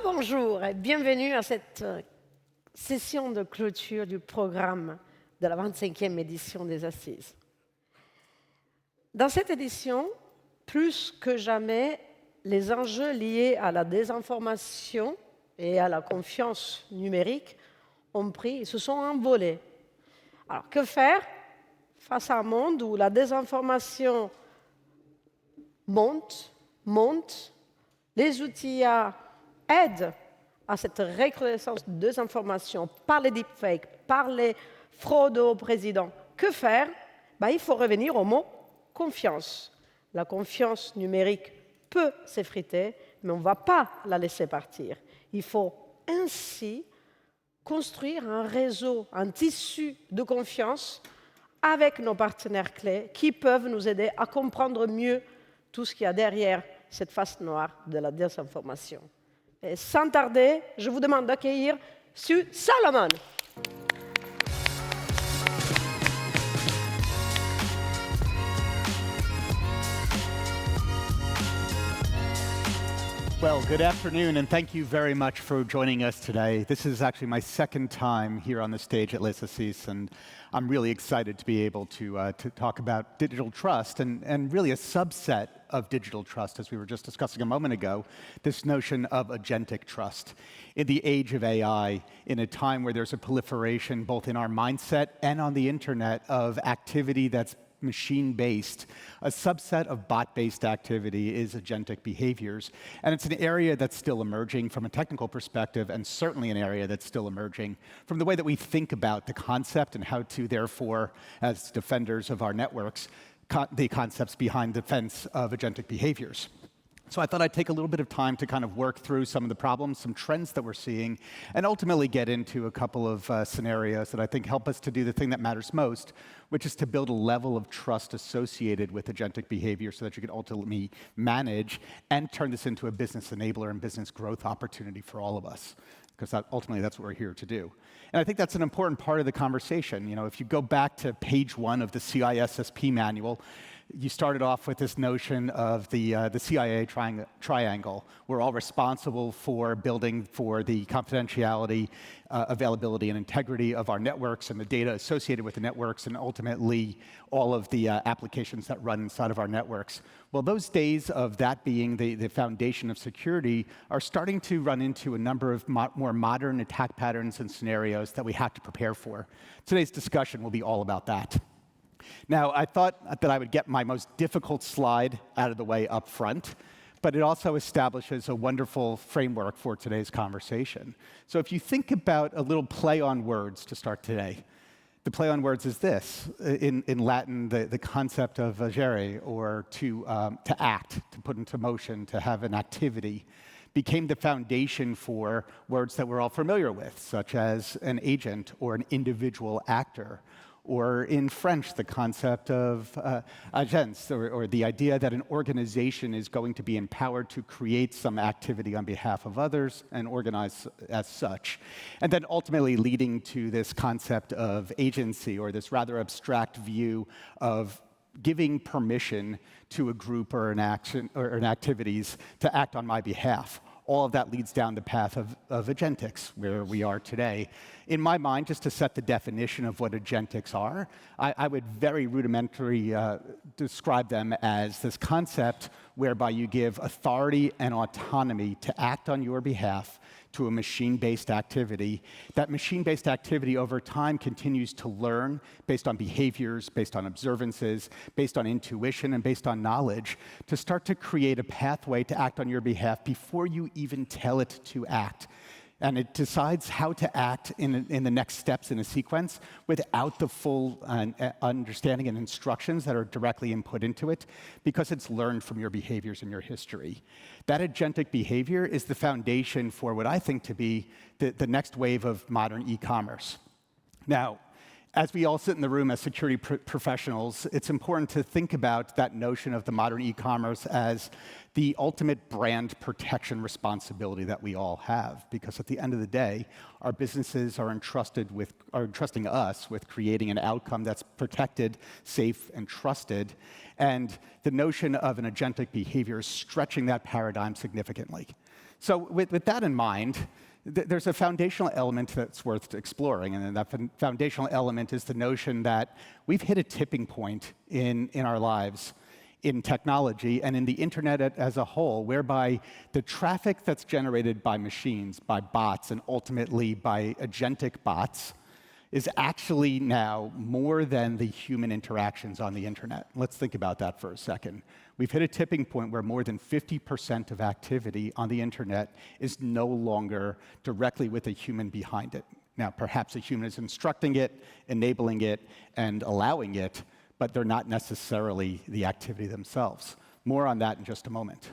Rebonjour et bienvenue à cette session de clôture du programme de la 25e édition des Assises. Dans cette édition, plus que jamais, les enjeux liés à la désinformation et à la confiance numérique se sont envolés. Alors, que faire face à un monde où la désinformation monte, les outils aident à cette recrudescence de désinformation par les deepfakes, par les fraudes au président. Que faire? Il faut revenir au mot confiance. La confiance numérique peut s'effriter, mais on ne va pas la laisser partir. Il faut ainsi construire un réseau, un tissu de confiance avec nos partenaires clés qui peuvent nous aider à comprendre mieux tout ce qu'il y a derrière cette face noire de la désinformation. Et sans tarder, je vous demande d'accueillir Sue Solomon. Well, good afternoon, and thank you very much for joining us today. This is actually my second time here on the stage at Les Assises, and I'm really excited to be able to talk about digital trust and really a subset of digital trust, as we were just discussing a moment ago, this notion of agentic trust. In the age of AI, in a time where there's a proliferation both in our mindset and on the internet of activity that's machine-based, a subset of bot-based activity is agentic behaviors. And it's an area that's still emerging from a technical perspective, and certainly an area that's still emerging from the way that we think about the concept and how to, therefore, as defenders of our networks, the concepts behind defense of agentic behaviors. So I thought I'd take a little bit of time to kind of work through some of the problems, some trends that we're seeing, and ultimately get into a couple of scenarios that I think help us to do the thing that matters most, which is to build a level of trust associated with agentic behavior so that you can ultimately manage and turn this into a business enabler and business growth opportunity for all of us, because ultimately that's what we're here to do. And I think that's an important part of the conversation. You know, if you go back to page 1 of the CISSP manual, you started off with this notion of the CIA triangle. We're all responsible for building for the confidentiality, availability, and integrity of our networks and the data associated with the networks, and ultimately all of the applications that run inside of our networks. Well, those days of that being the foundation of security are starting to run into a number of more modern attack patterns and scenarios that we have to prepare for. Today's discussion will be all about that. Now, I thought that I would get my most difficult slide out of the way up front, but it also establishes a wonderful framework for today's conversation. So if you think about a little play on words to start today, the play on words is this. In Latin, the concept of agere, or to act, to put into motion, to have an activity, became the foundation for words that we're all familiar with, such as an agent or an individual actor. Or in French, the concept of agents, or the idea that an organization is going to be empowered to create some activity on behalf of others and organize as such. And then ultimately leading to this concept of agency, or this rather abstract view of giving permission to a group or an action or an activities to act on my behalf. All of that leads down the path of agentics, where we are today. In my mind, just to set the definition of what agentics are, I would very rudimentary describe them as this concept whereby you give authority and autonomy to act on your behalf to a machine-based activity. That machine-based activity over time continues to learn based on behaviors, based on observances, based on intuition, and based on knowledge to start to create a pathway to act on your behalf before you even tell it to act. And it decides how to act in the next steps in a sequence without the full understanding and instructions that are directly input into it, because it's learned from your behaviors and your history. That agentic behavior is the foundation for what I think to be the next wave of modern e-commerce. Now, As we all sit in the room as security professionals, it's important to think about that notion of the modern e-commerce as the ultimate brand protection responsibility that we all have. Because at the end of the day, our businesses are entrusting us with creating an outcome that's protected, safe, and trusted. And the notion of an agentic behavior is stretching that paradigm significantly. So with that in mind, there's a foundational element that's worth exploring, and that foundational element is the notion that we've hit a tipping point in our lives, in technology, and in the internet as a whole, whereby the traffic that's generated by machines, by bots, and ultimately by agentic bots, is actually now more than the human interactions on the internet. Let's think about that for a second. We've hit a tipping point where more than 50% of activity on the internet is no longer directly with a human behind it. Now, perhaps a human is instructing it, enabling it, and allowing it, but they're not necessarily the activity themselves. More on that in just a moment.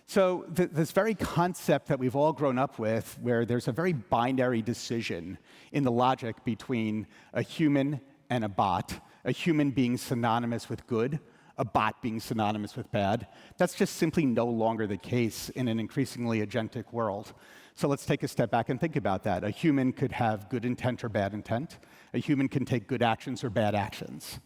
So this very concept that we've all grown up with, where there's a very binary decision in the logic between a human and a bot, a human being synonymous with good, a bot being synonymous with bad, that's just simply no longer the case in an increasingly agentic world. So let's take a step back and think about that. A human could have good intent or bad intent. A human can take good actions or bad actions.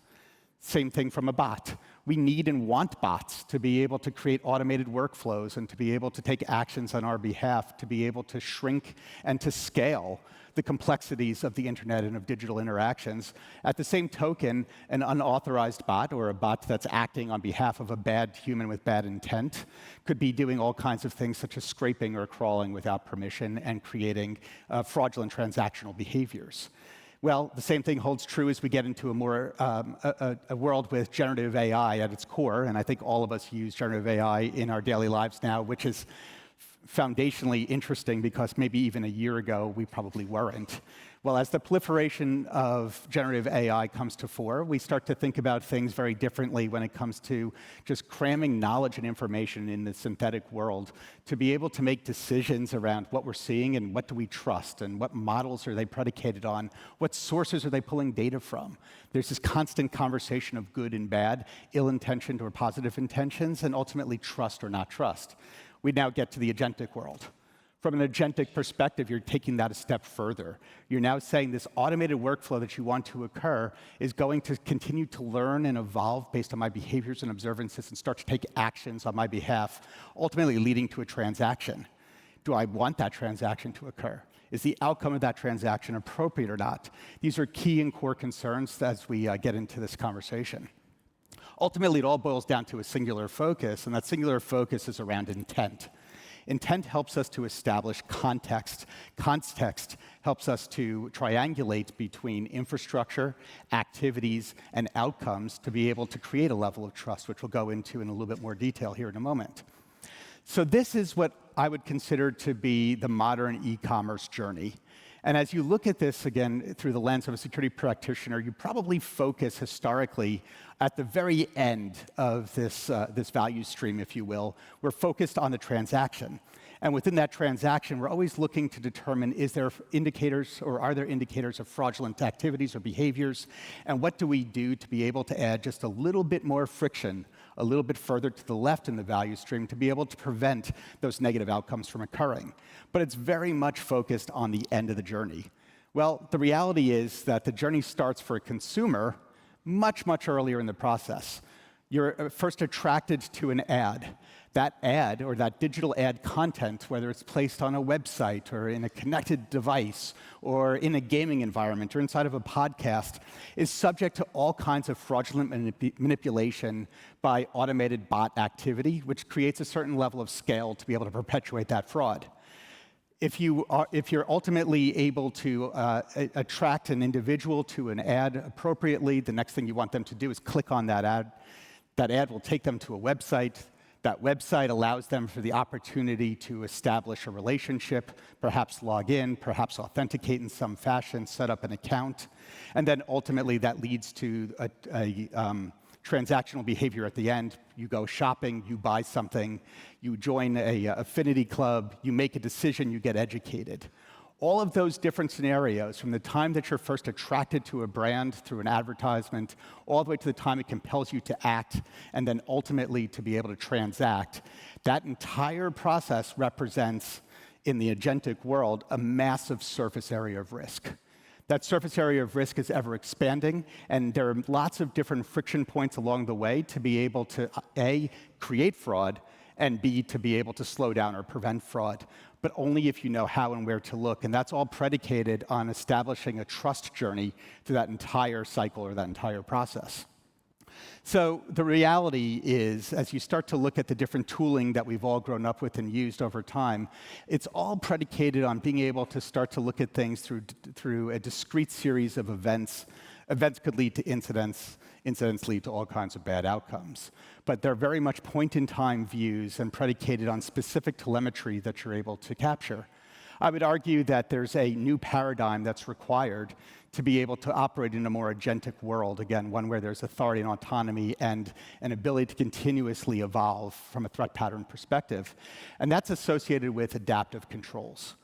Same thing from a bot. We need and want bots to be able to create automated workflows and to be able to take actions on our behalf, to be able to shrink and to scale the complexities of the internet and of digital interactions. At the same token, an unauthorized bot or a bot that's acting on behalf of a bad human with bad intent could be doing all kinds of things such as scraping or crawling without permission and creating fraudulent transactional behaviors. Well, the same thing holds true as we get into a world with generative AI at its core, and I think all of us use generative AI in our daily lives now, which is foundationally interesting because maybe even a year ago we probably weren't. Well, as the proliferation of generative AI comes to fore, we start to think about things very differently when it comes to just cramming knowledge and information in the synthetic world to be able to make decisions around what we're seeing and what do we trust and what models are they predicated on, what sources are they pulling data from. There's this constant conversation of good and bad, ill-intentioned or positive intentions, and ultimately trust or not trust. We now get to the agentic world. From an agentic perspective, you're taking that a step further. You're now saying this automated workflow that you want to occur is going to continue to learn and evolve based on my behaviors and observances and start to take actions on my behalf, ultimately leading to a transaction. Do I want that transaction to occur? Is the outcome of that transaction appropriate or not? These are key and core concerns as we get into this conversation. Ultimately, it all boils down to a singular focus, and that singular focus is around intent. Intent helps us to establish context. Context helps us to triangulate between infrastructure, activities, and outcomes to be able to create a level of trust, which we'll go into in a little bit more detail here in a moment. So this is what I would consider to be the modern e-commerce journey. And as you look at this, again, through the lens of a security practitioner, you probably focus historically at the very end of this value stream, if you will. We're focused on the transaction. And within that transaction, we're always looking to determine, is there indicators or are there indicators of fraudulent activities or behaviors? And what do we do to be able to add just a little bit more friction, a little bit further to the left in the value stream to be able to prevent those negative outcomes from occurring? But it's very much focused on the end of the journey. Well, the reality is that the journey starts for a consumer much, much earlier in the process. You're first attracted to an ad. That ad or that digital ad content, whether it's placed on a website or in a connected device or in a gaming environment or inside of a podcast, is subject to all kinds of fraudulent manipulation by automated bot activity, which creates a certain level of scale to be able to perpetuate that fraud. If you're ultimately able to attract an individual to an ad appropriately, the next thing you want them to do is click on that ad. That ad will take them to a website. That website allows them for the opportunity to establish a relationship, perhaps log in, perhaps authenticate in some fashion, set up an account. And then ultimately that leads to a transactional behavior at the end. You go shopping, you buy something, you join a affinity club, you make a decision, you get educated. All of those different scenarios, from the time that you're first attracted to a brand through an advertisement, all the way to the time it compels you to act, and then ultimately to be able to transact, that entire process represents, in the agentic world, a massive surface area of risk. That surface area of risk is ever expanding, and there are lots of different friction points along the way to be able to, A, create fraud, and B, to be able to slow down or prevent fraud, but only if you know how and where to look. And that's all predicated on establishing a trust journey through that entire cycle or that entire process. So the reality is, as you start to look at the different tooling that we've all grown up with and used over time, it's all predicated on being able to start to look at things through a discrete series of events. Events could lead to incidents. Incidents lead to all kinds of bad outcomes. But they're very much point-in-time views and predicated on specific telemetry that you're able to capture. I would argue that there's a new paradigm that's required to be able to operate in a more agentic world, again, one where there's authority and autonomy and an ability to continuously evolve from a threat pattern perspective. And that's associated with adaptive controls.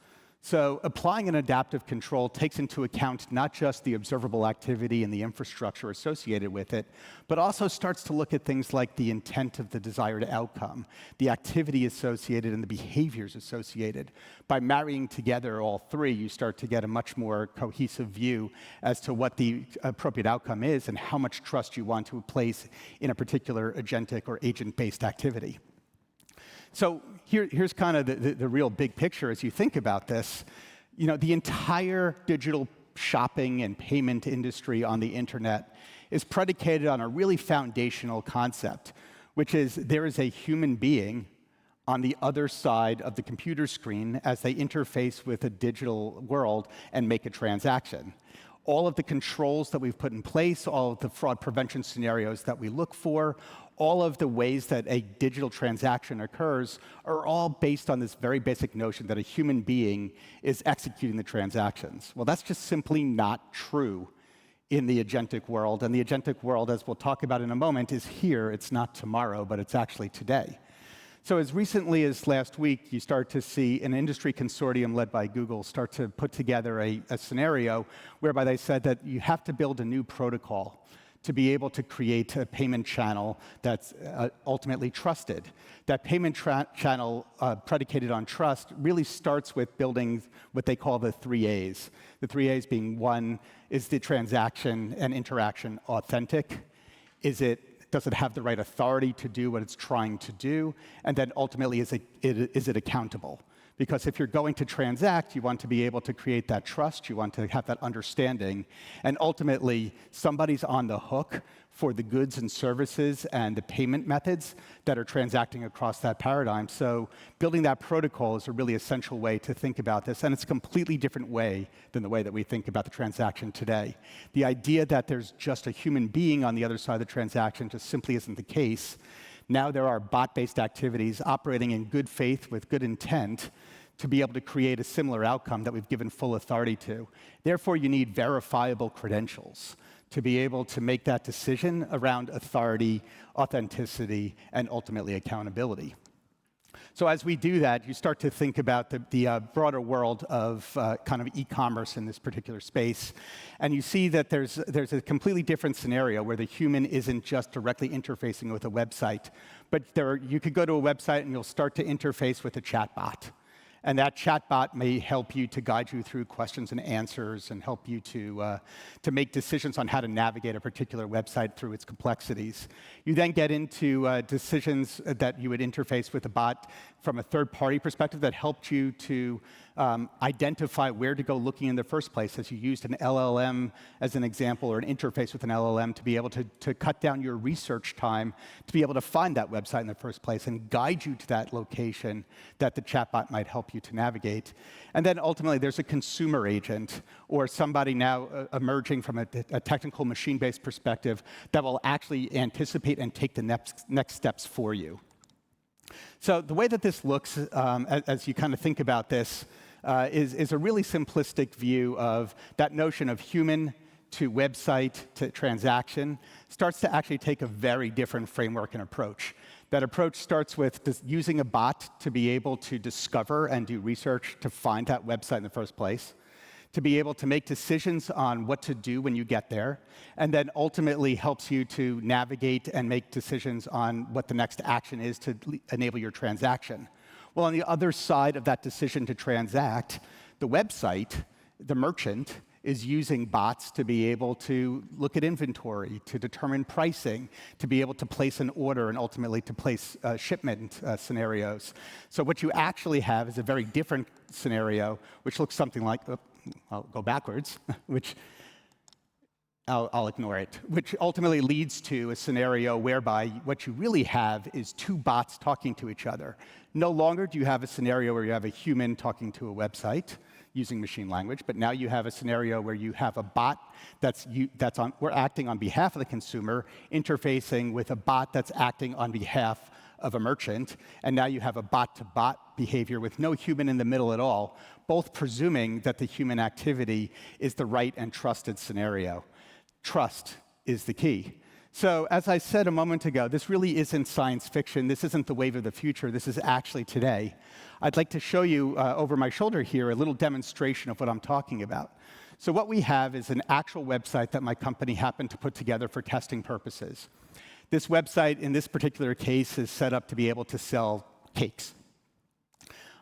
So applying an adaptive control takes into account not just the observable activity and the infrastructure associated with it, but also starts to look at things like the intent of the desired outcome, the activity associated and the behaviors associated. By marrying together all three, you start to get a much more cohesive view as to what the appropriate outcome is and how much trust you want to place in a particular agentic or agent-based activity. So here's kind of the real big picture as you think about this. You know, the entire digital shopping and payment industry on the internet is predicated on a really foundational concept, which is there is a human being on the other side of the computer screen as they interface with a digital world and make a transaction. All of the controls that we've put in place, all of the fraud prevention scenarios that we look for, all of the ways that a digital transaction occurs are all based on this very basic notion that a human being is executing the transactions. Well, that's just simply not true in the agentic world. And the agentic world, as we'll talk about in a moment, is here. It's not tomorrow, but it's actually today. So as recently as last week, you start to see an industry consortium led by Google start to put together a scenario whereby they said that you have to build a new protocol to be able to create a payment channel that's ultimately trusted. That payment channel predicated on trust really starts with building what they call the 3 A's. The 3 A's being, one, is the transaction and interaction authentic? Does it have the right authority to do what it's trying to do? And then ultimately, is it accountable? Because if you're going to transact, you want to be able to create that trust, you want to have that understanding, and ultimately, somebody's on the hook for the goods and services and the payment methods that are transacting across that paradigm. So building that protocol is a really essential way to think about this, and it's a completely different way than the way that we think about the transaction today. The idea that there's just a human being on the other side of the transaction just simply isn't the case. Now there are bot-based activities operating in good faith with good intent to be able to create a similar outcome that we've given full authority to. Therefore, you need verifiable credentials to be able to make that decision around authority, authenticity, and ultimately accountability. So as we do that, you start to think about the broader world of kind of e-commerce in this particular space. And you see that there's a completely different scenario where the human isn't just directly interfacing with a website, but you could go to a website and you'll start to interface with a chatbot. And that chatbot may help you to guide you through questions and answers and help you to make decisions on how to navigate a particular website through its complexities. You then get into decisions that you would interface with a bot from a third-party perspective that helped you to identify where to go looking in the first place, as you used an LLM as an example, or an interface with an LLM to be able to cut down your research time to be able to find that website in the first place and guide you to that location that the chatbot might help you to navigate. And then ultimately, there's a consumer agent or somebody now emerging from a technical machine-based perspective that will actually anticipate and take the next steps for you. So the way that this looks, as you kind of think about this, is a really simplistic view of that notion of human to website to transaction starts to actually take a very different framework and approach. That approach starts with using a bot to be able to discover and do research to find that website in the first place, to be able to make decisions on what to do when you get there, and then ultimately helps you to navigate and make decisions on what the next action is to enable your transaction. Well, on the other side of that decision to transact, the website, the merchant, is using bots to be able to look at inventory, to determine pricing, to be able to place an order, and ultimately to place shipment scenarios. So what you actually have is a very different scenario, which looks something like, I'll go backwards, which I'll ignore it, which ultimately leads to a scenario whereby what you really have is two bots talking to each other. No longer do you have a scenario where you have a human talking to a website using machine language, but now you have a scenario where you have a bot we're acting on behalf of the consumer, interfacing with a bot that's acting on behalf of a merchant, and now you have a bot-to-bot behavior with no human in the middle at all, both presuming that the human activity is the right and trusted scenario. Trust is the key. So, as I said a moment ago, this really isn't science fiction. This isn't the wave of the future. This is actually today. I'd like to show you over my shoulder here a little demonstration of what I'm talking about. So what we have is an actual website that my company happened to put together for testing purposes. This website, in this particular case, is set up to be able to sell cakes.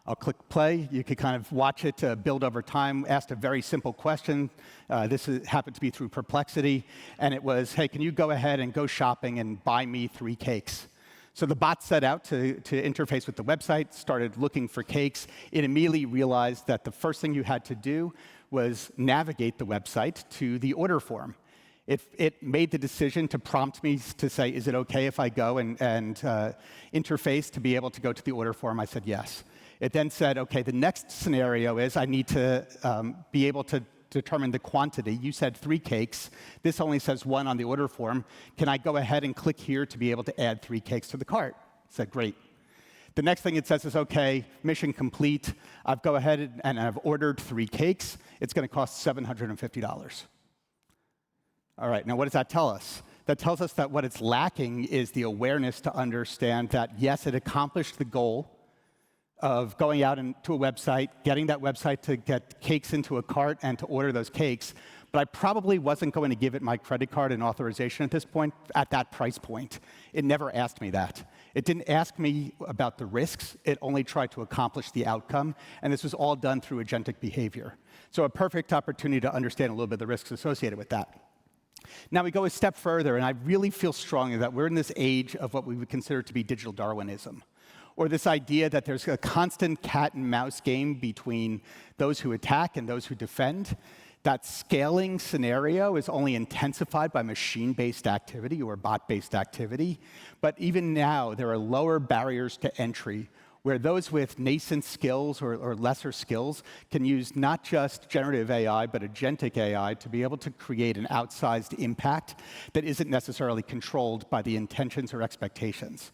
I'll click play. You can kind of watch it build over time. Asked a very simple question. Happened to be through Perplexity. And it was, hey, can you go ahead and go shopping and buy me 3 cakes? So the bot set out to interface with the website, started looking for cakes. It immediately realized that the first thing you had to do was navigate the website to the order form. It made the decision to prompt me to say, is it OK if I go and interface to be able to go to the order form? I said yes. It then said, OK, the next scenario is I need to be able to determine the quantity. You said 3 cakes. This only says 1 on the order form. Can I go ahead and click here to be able to add 3 cakes to the cart? I said, great. The next thing it says is, OK, mission complete. I've go ahead and I've ordered 3 cakes. It's going to cost $750. All right, now what does that tell us? That tells us that what it's lacking is the awareness to understand that, yes, it accomplished the goal of going out into a website, getting that website to get cakes into a cart and to order those cakes, but I probably wasn't going to give it my credit card and authorization at this point, at that price point. It never asked me that. It didn't ask me about the risks. It only tried to accomplish the outcome, and this was all done through agentic behavior. So a perfect opportunity to understand a little bit of the risks associated with that. Now we go a step further, and I really feel strongly that we're in this age of what we would consider to be digital Darwinism, or this idea that there's a constant cat and mouse game between those who attack and those who defend. That scaling scenario is only intensified by machine-based activity or bot-based activity. But even now, there are lower barriers to entry where those with nascent skills or lesser skills can use not just generative AI, but agentic AI to be able to create an outsized impact that isn't necessarily controlled by the intentions or expectations.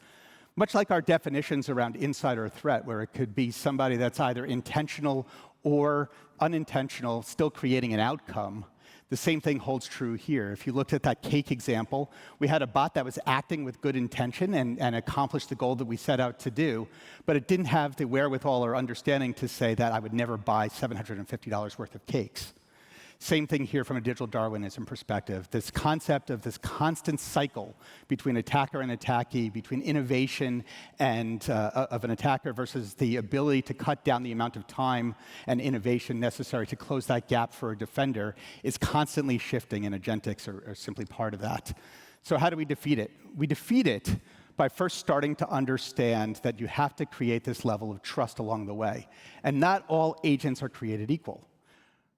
Much like our definitions around insider threat, where it could be somebody that's either intentional or unintentional, still creating an outcome, the same thing holds true here. If you looked at that cake example, we had a bot that was acting with good intention and accomplished the goal that we set out to do, but it didn't have the wherewithal or understanding to say that I would never buy $750 worth of cakes. Same thing here from a digital Darwinism perspective. This concept of this constant cycle between attacker and attackee, between innovation and of an attacker versus the ability to cut down the amount of time and innovation necessary to close that gap for a defender is constantly shifting, and agentics are simply part of that. So how do we defeat it? We defeat it by first starting to understand that you have to create this level of trust along the way. And not all agents are created equal.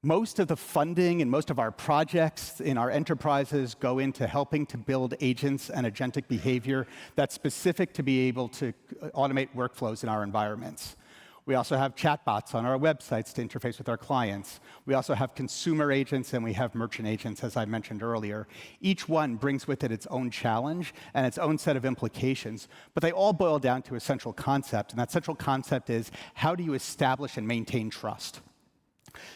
Most of the funding and most of our projects in our enterprises go into helping to build agents and agentic behavior that's specific to be able to automate workflows in our environments. We also have chatbots on our websites to interface with our clients. We also have consumer agents and we have merchant agents, as I mentioned earlier. Each one brings with it its own challenge and its own set of implications, but they all boil down to a central concept, and that central concept is, how do you establish and maintain trust?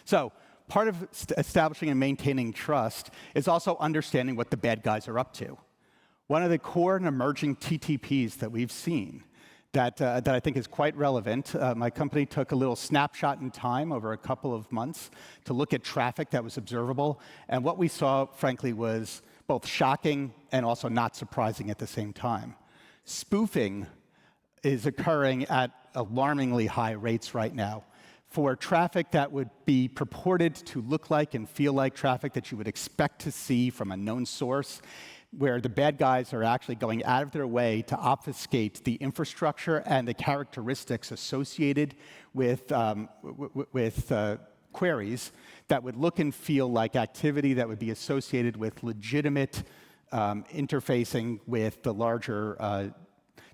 So, part of establishing and maintaining trust is also understanding what the bad guys are up to. One of the core and emerging TTPs that we've seen that I think is quite relevant, my company took a little snapshot in time over a couple of months to look at traffic that was observable. And what we saw, frankly, was both shocking and also not surprising at the same time. Spoofing is occurring at alarmingly high rates right now for traffic that would be purported to look like and feel like traffic that you would expect to see from a known source, where the bad guys are actually going out of their way to obfuscate the infrastructure and the characteristics associated with queries that would look and feel like activity that would be associated with legitimate interfacing with the larger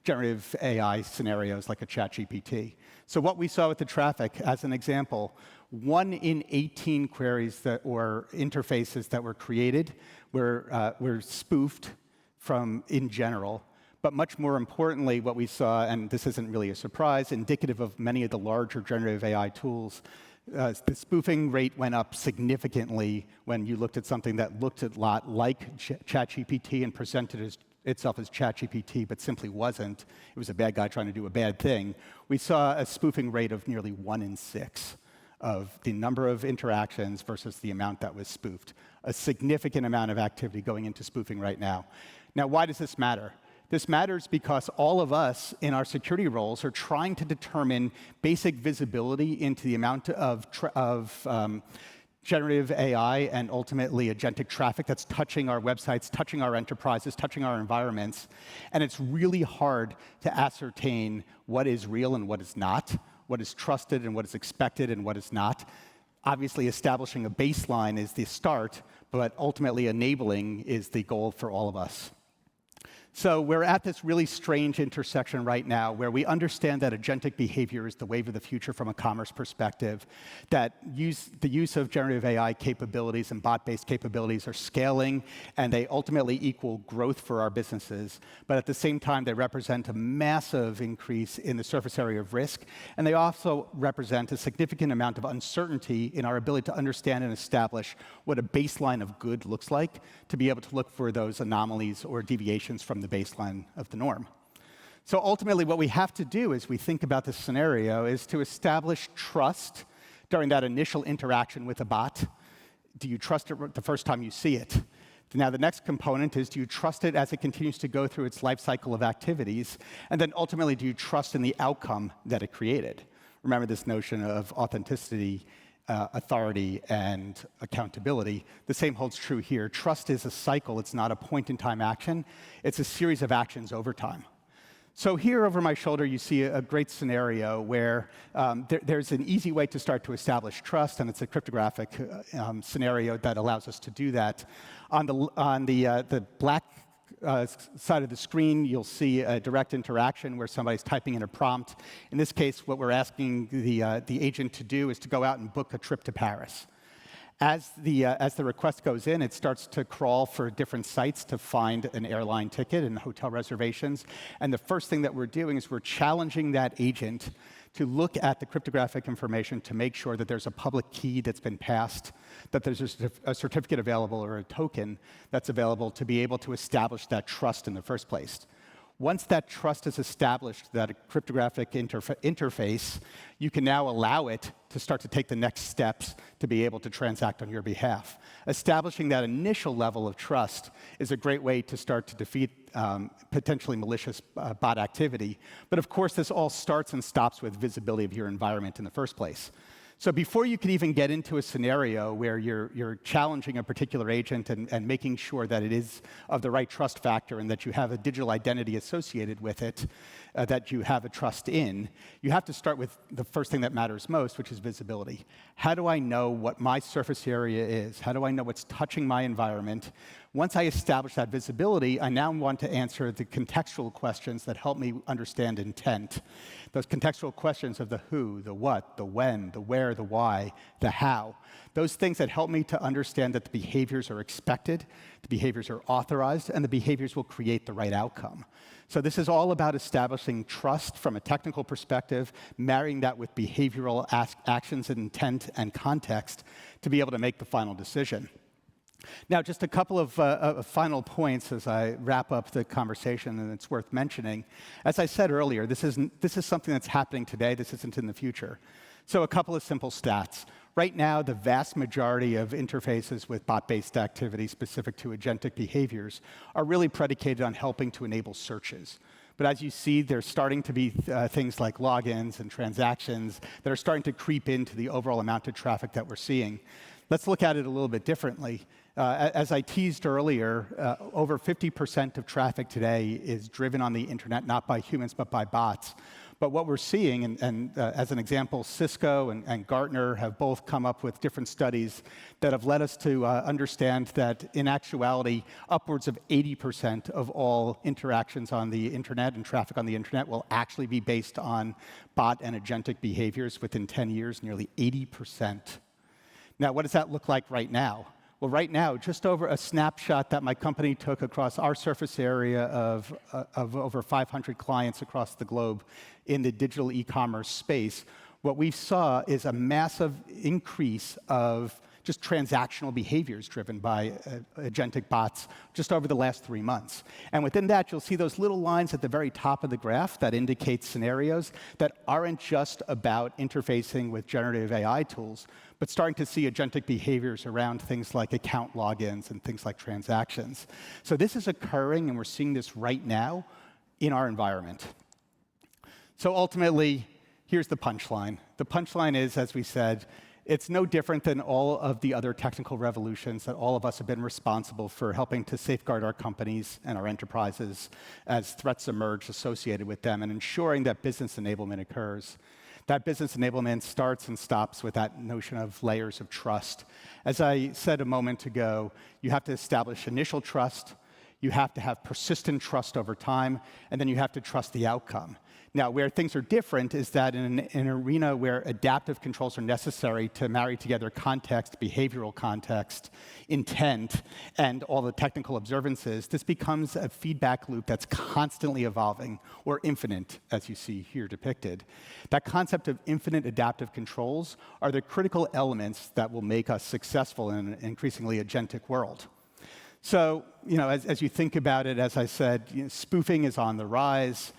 generative AI scenarios like a ChatGPT. So what we saw with the traffic, as an example, 1 in 18 queries or interfaces that were created were spoofed from in general. But much more importantly, what we saw, and this isn't really a surprise, indicative of many of the larger generative AI tools, the spoofing rate went up significantly when you looked at something that looked a lot like ChatGPT and presented itself as ChatGPT, but simply wasn't. It was a bad guy trying to do a bad thing. We saw a spoofing rate of nearly 1 in 6 of the number of interactions versus the amount that was spoofed. A significant amount of activity going into spoofing right now. Now, why does this matter? This matters because all of us in our security roles are trying to determine basic visibility into the amount of generative AI and ultimately agentic traffic that's touching our websites, touching our enterprises, touching our environments. And it's really hard to ascertain what is real and what is not, what is trusted and what is expected and what is not. Obviously, establishing a baseline is the start, but ultimately enabling is the goal for all of us. So we're at this really strange intersection right now where we understand that agentic behavior is the wave of the future from a commerce perspective, that the use of generative AI capabilities and bot-based capabilities are scaling, and they ultimately equal growth for our businesses. But at the same time, they represent a massive increase in the surface area of risk, and they also represent a significant amount of uncertainty in our ability to understand and establish what a baseline of good looks like, to be able to look for those anomalies or deviations from the baseline of the norm. So ultimately, what we have to do as we think about this scenario is to establish trust during that initial interaction with a bot. Do you trust it the first time you see it? Now, the next component is, do you trust it as it continues to go through its life cycle of activities? And then ultimately, do you trust in the outcome that it created? Remember this notion of authenticity, authority, and accountability. The same holds true here. Trust is a cycle. It's not a point-in-time action. It's a series of actions over time. So here over my shoulder, you see a great scenario where there's an easy way to start to establish trust, and it's a cryptographic scenario that allows us to do that. On the black side of the screen, you'll see a direct interaction where somebody's typing in a prompt. In this case, what we're asking the agent to do is to go out and book a trip to Paris. As the request goes in, it starts to crawl for different sites to find an airline ticket and hotel reservations. And the first thing that we're doing is we're challenging that agent to look at the cryptographic information to make sure that there's a public key that's been passed, that there's a certificate available or a token that's available to be able to establish that trust in the first place. Once that trust is established, that cryptographic interface, you can now allow it to start to take the next steps to be able to transact on your behalf. Establishing that initial level of trust is a great way to start to defeat potentially malicious bot activity. But of course, this all starts and stops with visibility of your environment in the first place. So before you can even get into a scenario where you're challenging a particular agent and making sure that it is of the right trust factor and that you have a digital identity associated with it, that you have a trust in, you have to start with the first thing that matters most, which is visibility. How do I know what my surface area is? How do I know what's touching my environment? Once I establish that visibility, I now want to answer the contextual questions that help me understand intent. Those contextual questions of the who, the what, the when, the where, the why, the how. Those things that help me to understand that the behaviors are expected, the behaviors are authorized, and the behaviors will create the right outcome. So this is all about establishing trust from a technical perspective, marrying that with behavioral actions and intent and context to be able to make the final decision. Now, just a couple of final points as I wrap up the conversation, and it's worth mentioning. As I said earlier, this is something that's happening today. This isn't in the future. So a couple of simple stats. Right now, the vast majority of interfaces with bot-based activity specific to agentic behaviors are really predicated on helping to enable searches. But as you see, there's starting to be things like logins and transactions that are starting to creep into the overall amount of traffic that we're seeing. Let's look at it a little bit differently. As I teased earlier, over 50% of traffic today is driven on the internet, not by humans, but by bots. But what we're seeing, and as an example, Cisco and Gartner have both come up with different studies that have led us to understand that, in actuality, upwards of 80% of all interactions on the internet and traffic on the internet will actually be based on bot and agentic behaviors within 10 years, nearly 80%. Now, what does that look like right now? Well, right now, just over a snapshot that my company took across our surface area of over 500 clients across the globe in the digital e-commerce space, what we saw is a massive increase of just transactional behaviors driven by agentic bots just over the last 3 months. And within that, you'll see those little lines at the very top of the graph that indicate scenarios that aren't just about interfacing with generative AI tools, but starting to see agentic behaviors around things like account logins and things like transactions. So this is occurring, and we're seeing this right now in our environment. So ultimately, here's the punchline. The punchline is, as we said, it's no different than all of the other technical revolutions that all of us have been responsible for helping to safeguard our companies and our enterprises as threats emerge associated with them and ensuring that business enablement occurs. That business enablement starts and stops with that notion of layers of trust. As I said a moment ago, you have to establish initial trust, you have to have persistent trust over time, and then you have to trust the outcome. Now, where things are different is that in an arena where adaptive controls are necessary to marry together context, behavioral context, intent, and all the technical observances, this becomes a feedback loop that's constantly evolving, or infinite, as you see here depicted. That concept of infinite adaptive controls are the critical elements that will make us successful in an increasingly agentic world. So, as you think about it, as I said, spoofing is on the rise.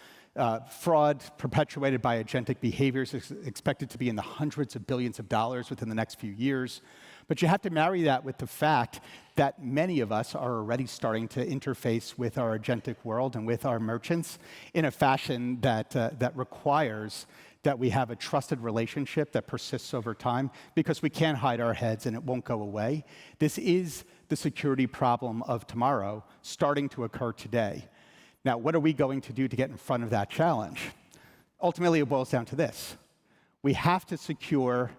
Fraud perpetuated by agentic behaviors is expected to be in the hundreds of billions of dollars within the next few years. But you have to marry that with the fact that many of us are already starting to interface with our agentic world and with our merchants in a fashion that requires that we have a trusted relationship that persists over time, because we can't hide our heads and it won't go away. This is the security problem of tomorrow starting to occur today. Now, what are we going to do to get in front of that challenge? Ultimately, it boils down to this. We have to secure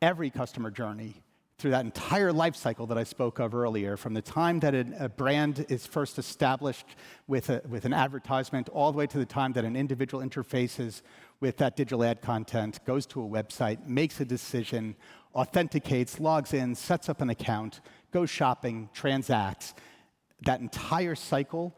every customer journey through that entire life cycle that I spoke of earlier, from the time that a brand is first established with an advertisement all the way to the time that an individual interfaces with that digital ad content, goes to a website, makes a decision, authenticates, logs in, sets up an account, goes shopping, transacts. That entire cycle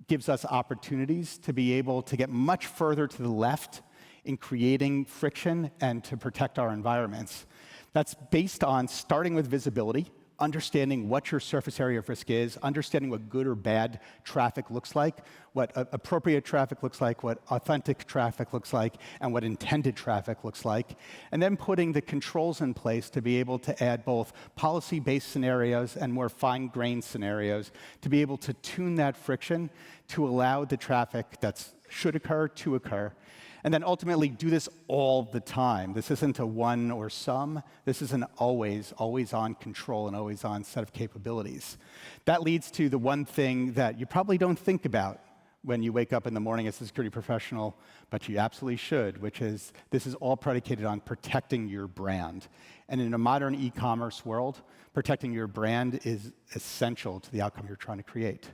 gives us opportunities to be able to get much further to the left in creating friction and to protect our environments. That's based on starting with visibility, understanding what your surface area of risk is, understanding what good or bad traffic looks like, what appropriate traffic looks like, what authentic traffic looks like, and what intended traffic looks like, and then putting the controls in place to be able to add both policy-based scenarios and more fine-grained scenarios to be able to tune that friction to allow the traffic that should occur to occur. And then ultimately do this all the time. This isn't a one or some. This is an always on control and always on set of capabilities. That leads to the one thing that you probably don't think about when you wake up in the morning as a security professional, but you absolutely should, which is this is all predicated on protecting your brand. And in a modern e-commerce world, protecting your brand is essential to the outcome you're trying to create.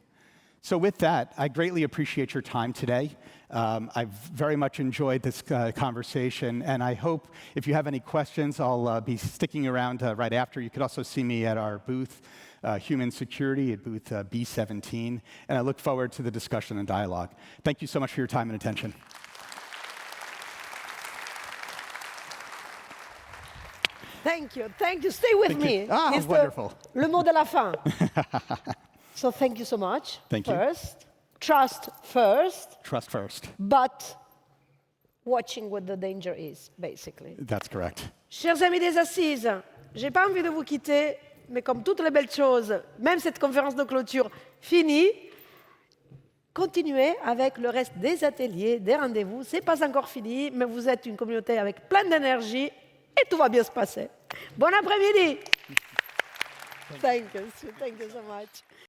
So with that, I greatly appreciate your time today. I've very much enjoyed this conversation, and I hope if you have any questions, I'll be sticking around right after. You could also see me at our booth, Human Security, at booth B17, and I look forward to the discussion and dialogue. Thank you so much for your time and attention. Thank you. Stay with Thank me. you. Ah, It's wonderful. le mot de la fin. So thank you so much. Thank you. First, trust first, Trust first. but watching what the danger is, basically. That's correct. Chers amis des Assises, j'ai pas envie de vous quitter, mais comme toutes les belles choses, même cette conférence de clôture finie, continuez avec le reste des ateliers, des rendez-vous. C'est pas encore fini, mais vous êtes une communauté avec plein d'énergie et tout va bien se passer. Bon après-midi. Thank you so much.